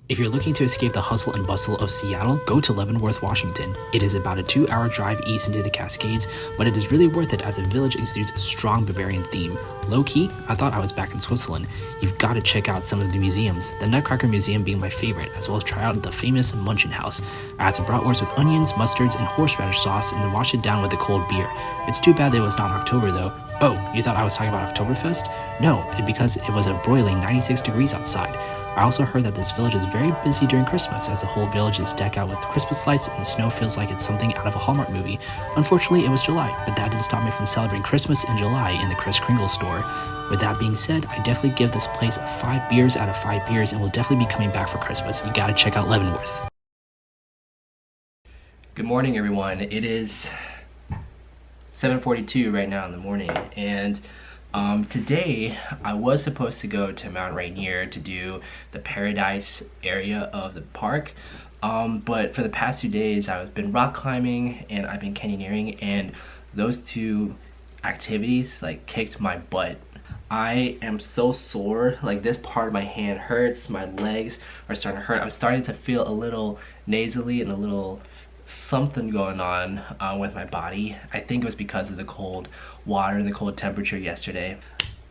If you're looking to escape the hustle and bustle of Seattle, go to Leavenworth, Washington. It is about a 2-hour drive east into the Cascades, but it is really worth it as the village exudes a strong Bavarian theme. Low-key, I thought I was back in Switzerland. You've got to check out some of the museums, the Nutcracker Museum being my favorite, as well as try out the famous München Haus. I had some bratwurst with onions, mustards, and horseradish sauce, and then washed it down with a cold beer. It's too bad that it was not October though. Oh, you thought I was talking about Oktoberfest? No, because it was a broiling 96 degrees outside. I also heard that this village is very busy during Christmas, as the whole village is decked out with Christmas lights and the snow feels like it's something out of a Hallmark movie. Unfortunately, it was July, but that didn't stop me from celebrating Christmas in July in the Kris Kringle store. With that being said, I definitely give this place 5 beers out of 5 beers and will definitely be coming back for Christmas. You gotta check out Leavenworth. Good morning, everyone. It is 7:42 right now in the morning, and today I was supposed to go to Mount Rainier to do the paradise area of the park, but for the past 2 days I've been rock climbing and I've been canyoneering, and those two activities like kicked my butt. I am so sore, like this part of my hand hurts, my legs are starting to hurt. I'm starting to feel a little nasally and a little something going on with my body. I think it was because of the cold water and the cold temperature yesterday.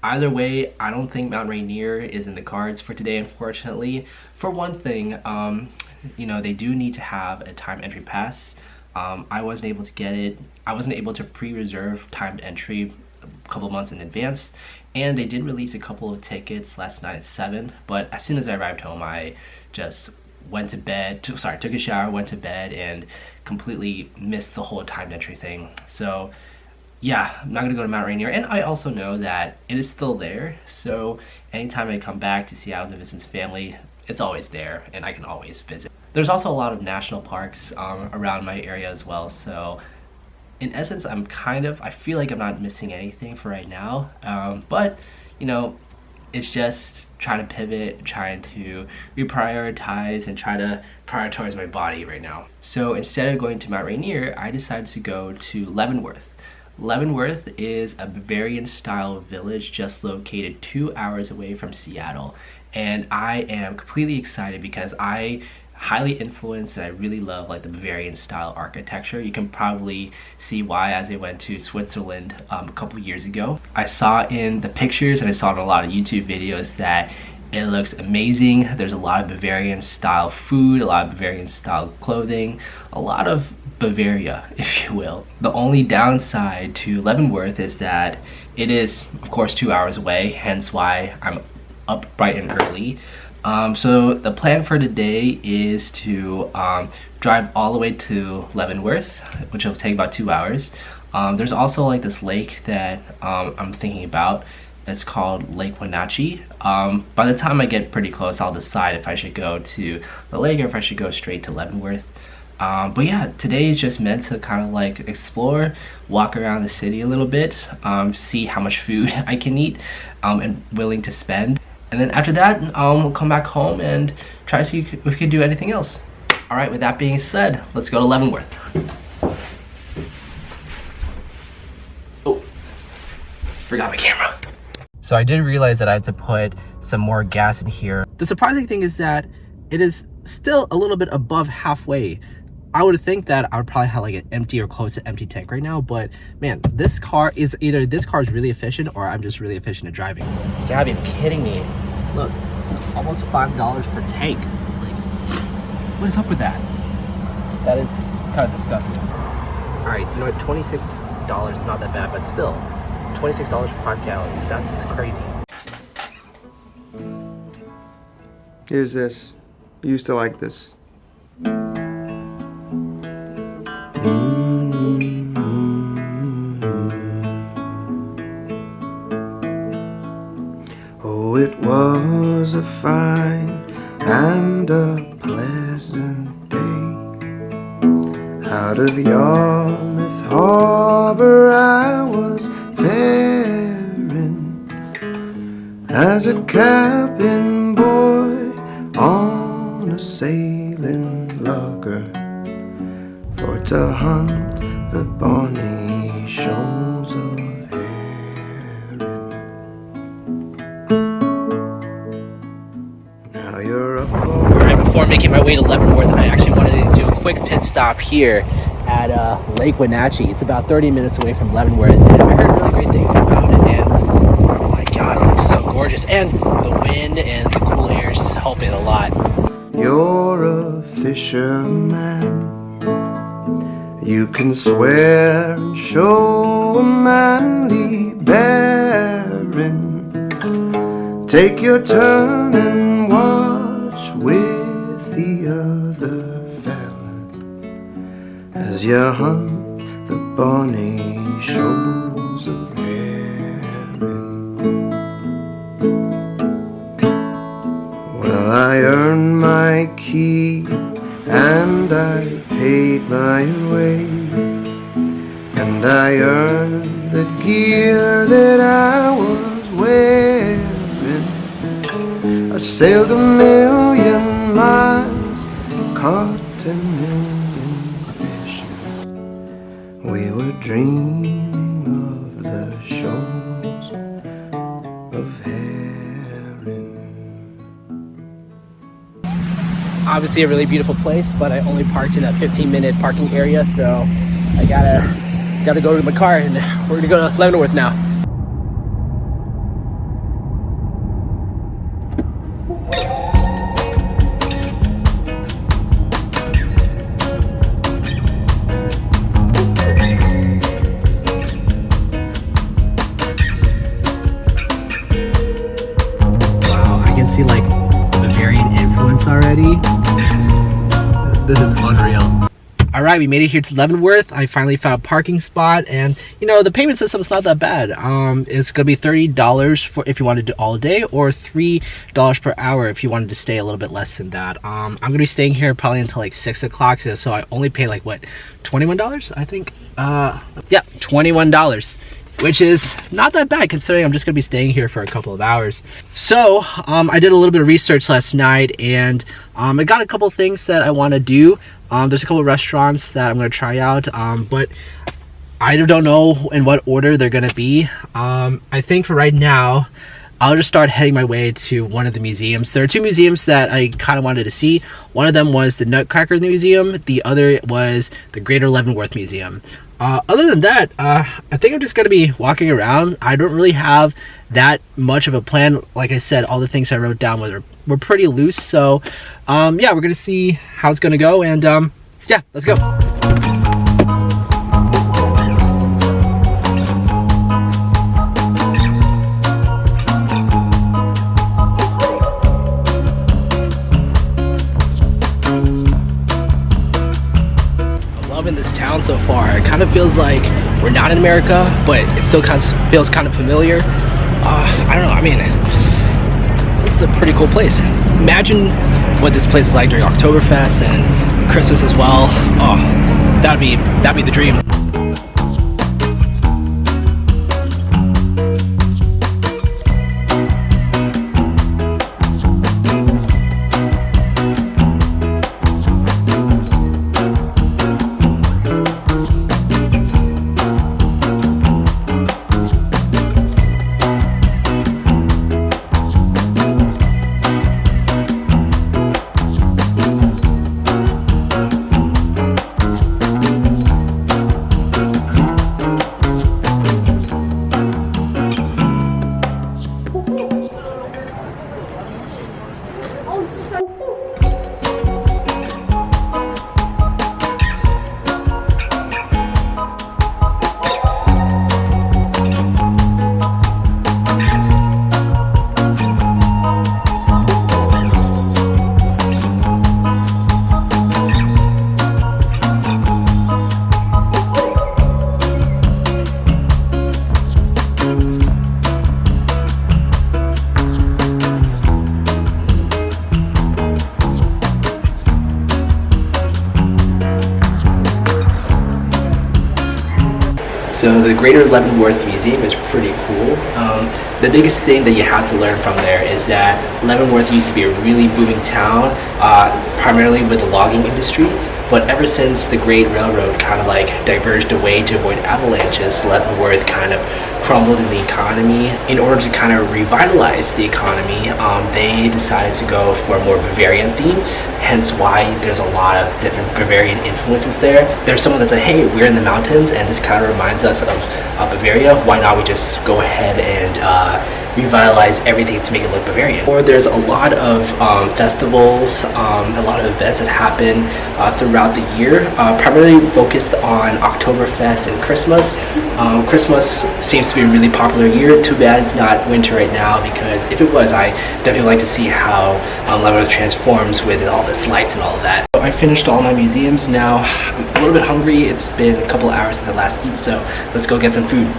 Either way, I don't think Mount Rainier is in the cards for today, unfortunately. For one thing, you know, they do need to have a timed entry pass. I wasn't able to get it. I wasn't able to pre-reserve timed entry a couple months in advance, and they did release a couple of tickets last night at 7, but as soon as I arrived home, I just went to bed, took a shower, went to bed, and completely missed the whole timed entry thing. So yeah, I'm not gonna go to Mount Rainier, and I also know that it is still there, so anytime I come back to Seattle to visit family, it's always there and I can always visit. There's also a lot of national parks around my area as well, so in essence I feel like I'm not missing anything for right now, but you know, it's just trying to pivot, trying to reprioritize, and try to prioritize my body right now. So instead of going to Mount Rainier, I decided to go to Leavenworth. Leavenworth is a Bavarian style village just located 2 hours away from Seattle, and I am completely excited because I highly influenced and I really love like the Bavarian style architecture. You can probably see why as I went to Switzerland a couple years ago. I saw in the pictures and I saw in a lot of YouTube videos that it looks amazing. There's a lot of Bavarian style food, a lot of Bavarian style clothing, a lot of Bavaria, if you will. The only downside to Leavenworth is that it is of course 2 hours away, hence why I'm up bright and early. So the plan for today is to drive all the way to Leavenworth, which will take about 2 hours. There's also like this lake that I'm thinking about. It's called Lake Wenatchee. By the time I get pretty close, I'll decide if I should go to the lake or if I should go straight to Leavenworth. But yeah, today is just meant to kind of like explore, walk around the city a little bit, see how much food I can eat and willing to spend. And then after that, we'll come back home and try to see if we can do anything else. All right, with that being said, let's go to Leavenworth. Oh, forgot my camera. So I did realize that I had to put some more gas in here. The surprising thing is that it is still a little bit above halfway. I would think that I would probably have like an empty or close to empty tank right now, but man, this car is really efficient or I'm just really efficient at driving. You gotta be kidding me. Look, almost $5 per tank. Like, what is up with that? That is kind of disgusting. All right, you know what, $26 is not that bad, but still, $26 for 5 gallons, that's crazy. Here's this. I used to like this. Oh, it was a fine and a pleasant day. Out of Yarmouth Harbor I was faring as a cabin boy on a sailing lugger for to hunt the bonny shoals of herring. Now you're up. before making my way to Leavenworth, I actually wanted to do a quick pit stop here at Lake Wenatchee. It's about 30 minutes away from Leavenworth, and I heard really great things about it, and oh my god, it looks so gorgeous, and the wind and the cool air is helping a lot. You're a fisherman. You can swear and show a manly bearing. Take your turn and watch with the other fella as you hunt the bonny shoals of herring. Well, I earned my keep and I paid my way, and I earned the gear that I was wearing. I sailed 1,000,000 miles, caught 1,000,000 fish. We were dreaming of the shoals of herring. Obviously a really beautiful place, but I only parked in a 15-minute parking area, so I gotta go to my car, and we're gonna go to Leavenworth now. Wow, I can see like Bavarian influence already. This is unreal. All right, we made it here to Leavenworth. I finally found a parking spot, and you know, the payment system is not that bad. It's gonna be $30 for if you wanted to do all day, or $3 per hour if you wanted to stay a little bit less than that. I'm gonna be staying here probably until like 6 o'clock, so I only pay like what, $21, I think. Yeah, $21. Which is not that bad considering I'm just gonna be staying here for a couple of hours. So I did a little bit of research last night, and I got a couple things that I want to do. There's a couple of restaurants that I'm gonna try out, but I don't know in what order they're gonna be. I think for right now I'll just start heading my way to one of the museums. There are two museums that I kind of wanted to see. One of them was the Nutcracker Museum, the other was the Greater Leavenworth Museum. Other than that, I think I'm just gonna be walking around. I don't really have that much of a plan. Like I said, all the things I wrote down were pretty loose, so yeah, we're gonna see how it's gonna go, and yeah, let's go. In this town so far, it kind of feels like we're not in America, but it still kind of feels kind of familiar. I don't know, I mean, this is a pretty cool place. Imagine what this place is like during Oktoberfest and Christmas as well. Oh, that'd be the dream. So the Greater Leavenworth Museum is pretty cool. The biggest thing that you have to learn from there is that Leavenworth used to be a really booming town, primarily with the logging industry. But ever since the Great Railroad kind of like diverged away to avoid avalanches, Leavenworth kind of crumbled in the economy. In order to kind of revitalize the economy, they decided to go for a more Bavarian theme, hence why there's a lot of different Bavarian influences there. There's someone that said, hey, we're in the mountains and this kind of reminds us of Bavaria, why not we just go ahead and revitalize everything to make it look Bavarian. Or there's a lot of festivals, a lot of events that happen throughout the year, primarily focused on Oktoberfest and Christmas. Christmas seems to be a really popular year. Too bad it's not winter right now, because if it was, I definitely like to see how Leavenworth transforms with all this lights and all of that. So I finished all my museums. Now I'm a little bit hungry. It's been a couple of hours since I last eat, so let's go get some food.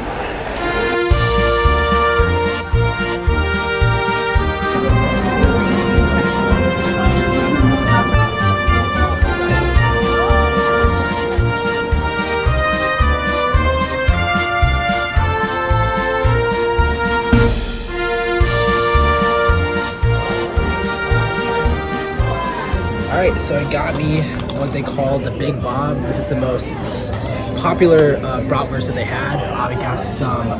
Alright, so it got me what they call the Big Bob. This is the most popular bratwurst that they had. We got some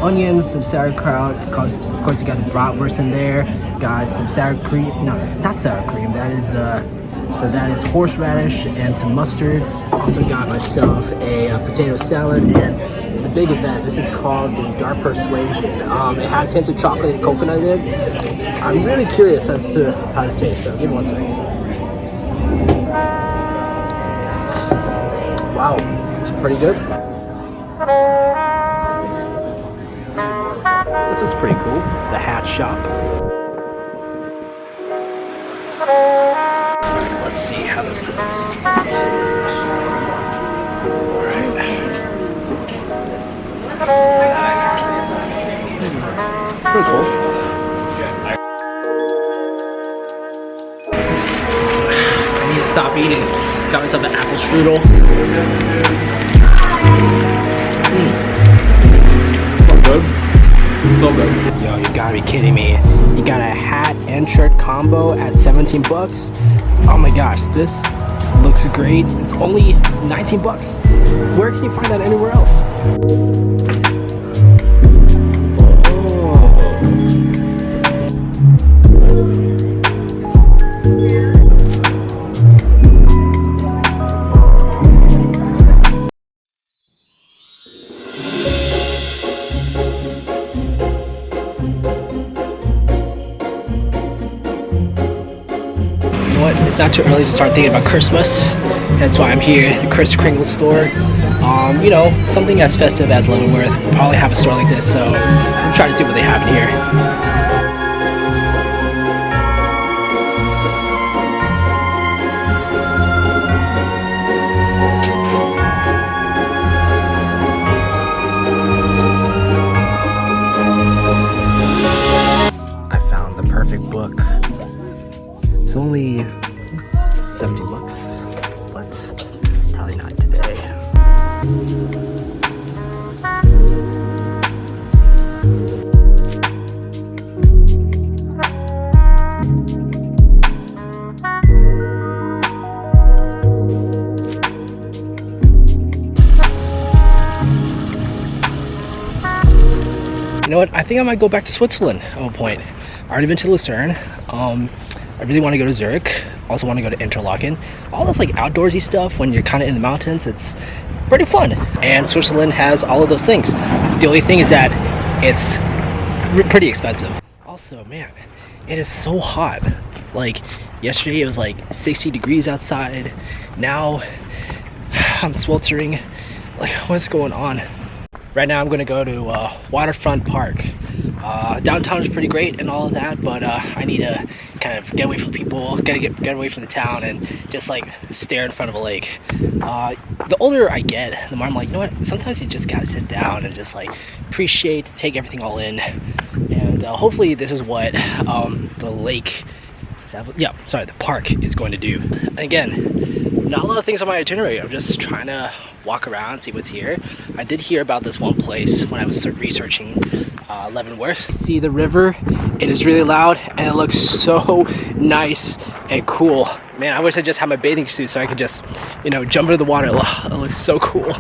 onions, some sauerkraut. Of course, you got the bratwurst in there. Got some sour cream. No, not sour cream. That is so that is horseradish and some mustard. Also got myself a potato salad and the big event. This is called the Dark Persuasion. It has hints of chocolate and coconut in it. I'm really curious as to how this tastes, so give me 1 second. Wow, it's pretty good. This looks pretty cool. The hat shop. Let's see how this looks. Alright. Pretty cool. I need to stop eating. Got myself an apple strudel. So good. So good. Yo, you gotta be kidding me. You got a hat and shirt combo at 17 bucks. Oh my gosh, this looks great. It's only 19 bucks. Where can you find that anywhere else? It's not too early to start thinking about Christmas. That's why I'm here at the Kris Kringle store. You know, something as festive as Leavenworth will probably have a store like this, so I'm trying to see what they have in here. I found the perfect book. It's only 70 bucks, but probably not today. You know what? I think I might go back to Switzerland at one point. I've already been to Lucerne. I really want to go to Zurich. Also want to go to Interlaken. All this like outdoorsy stuff when you're kind of in the mountains, it's pretty fun. And Switzerland has all of those things. The only thing is that it's pretty expensive. Also, man, it is so hot. Like yesterday it was like 60 degrees outside. Now I'm sweltering. Like, what's going on? Right now I'm gonna go to Waterfront Park. Downtown is pretty great and all of that, but I need to kind of get away from people, get away from the town and just like stare in front of a lake. The older I get, the more I'm like, you know what, sometimes you just gotta sit down and just like appreciate, take everything all in. And hopefully this is what the park is going to do. And again, Not a lot of things on my itinerary. I'm just trying to walk around, see what's here. I did hear about this one place when I was researching Leavenworth. See the river, it is really loud and it looks so nice and cool. Man, I wish I just had my bathing suit so I could just, you know, jump into the water. It looks so cool.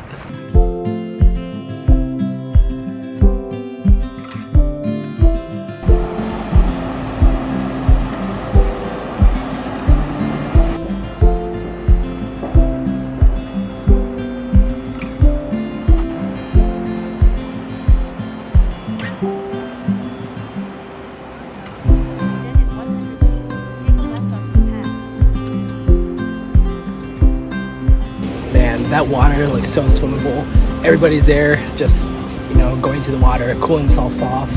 That water looks so swimmable. Everybody's there just, you know, going to the water, cooling themselves off.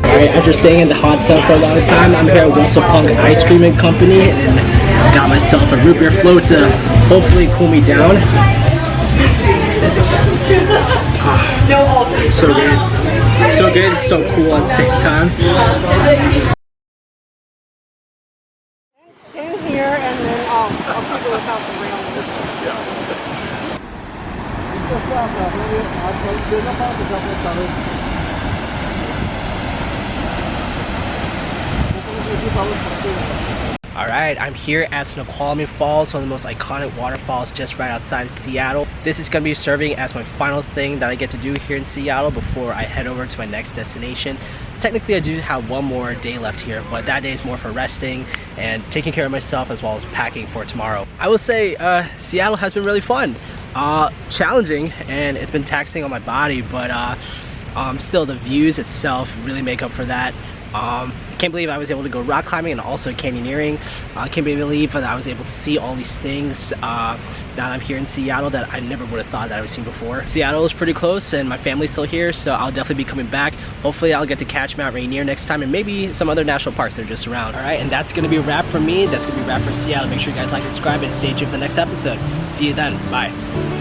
Alright, after staying in the hot sun for a long time, I'm here at Punk Ice Cream and Company and got myself a root beer float to hopefully cool me down. So good, so cool at the same time. Stand here and then I'll figure this out the rail. Alright, I'm here at Snoqualmie Falls, one of the most iconic waterfalls just right outside Seattle. This is going to be serving as my final thing that I get to do here in Seattle before I head over to my next destination. Technically I do have one more day left here, but that day is more for resting and taking care of myself as well as packing for tomorrow. I will say Seattle has been really fun, challenging, and it's been taxing on my body, but still the views itself really make up for that. I can't believe I was able to go rock climbing and also canyoneering. I can't believe that I was able to see all these things now that I'm here in Seattle that I never would have thought that I would seen before. Seattle is pretty close and my family's still here, so I'll definitely be coming back. Hopefully I'll get to catch Mount Rainier next time and maybe some other national parks that are just around. Alright, and that's going to be a wrap for me. That's going to be a wrap for Seattle. Make sure you guys like and subscribe and stay tuned for the next episode. See you then. Bye.